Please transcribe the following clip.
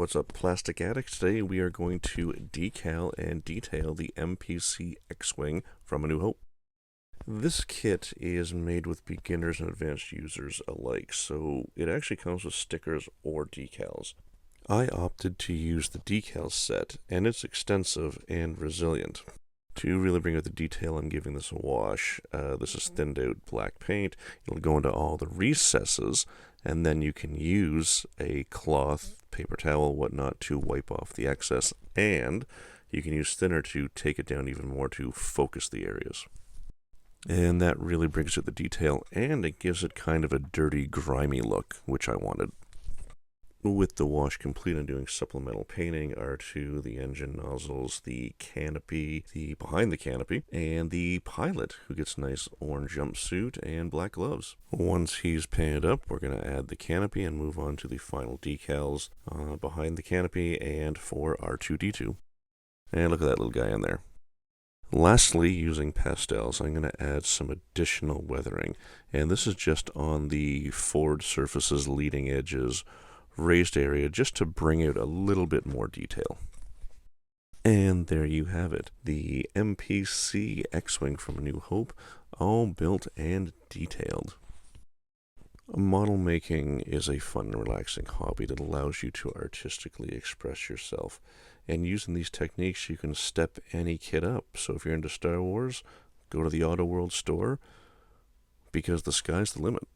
What's up, plastic addicts? Today we are going to decal and detail the MPC X-Wing from A New Hope. This kit is made with beginners and advanced users alike, so it actually comes with stickers or decals. I opted to use the decals set, and it's extensive and resilient. To really bring out the detail, I'm giving this a wash. This is thinned out black paint. It'll go into all the recesses, and then you can use a cloth, paper towel, whatnot to wipe off the excess, and you can use thinner to take it down even more to focus the areas. And that really brings out the detail, and it gives it kind of a dirty, grimy look, which I wanted. With the wash complete, I'm doing supplemental painting, R2, the engine nozzles, the canopy, the behind the canopy, and the pilot, who gets a nice orange jumpsuit and black gloves. Once he's painted up, we're going to add the canopy and move on to the final decals behind the canopy and for R2-D2. And look at that little guy in there. Lastly, using pastels, I'm going to add some additional weathering, and this is just on the forward surfaces, leading edges, raised area, just to bring out a little bit more detail. And there you have it, the MPC X-Wing from A New Hope, all built and detailed. Model making is a fun and relaxing hobby that allows you to artistically express yourself, and using these techniques you can step any kit up. So if you're into Star Wars, go to the Auto World store, because the sky's the limit.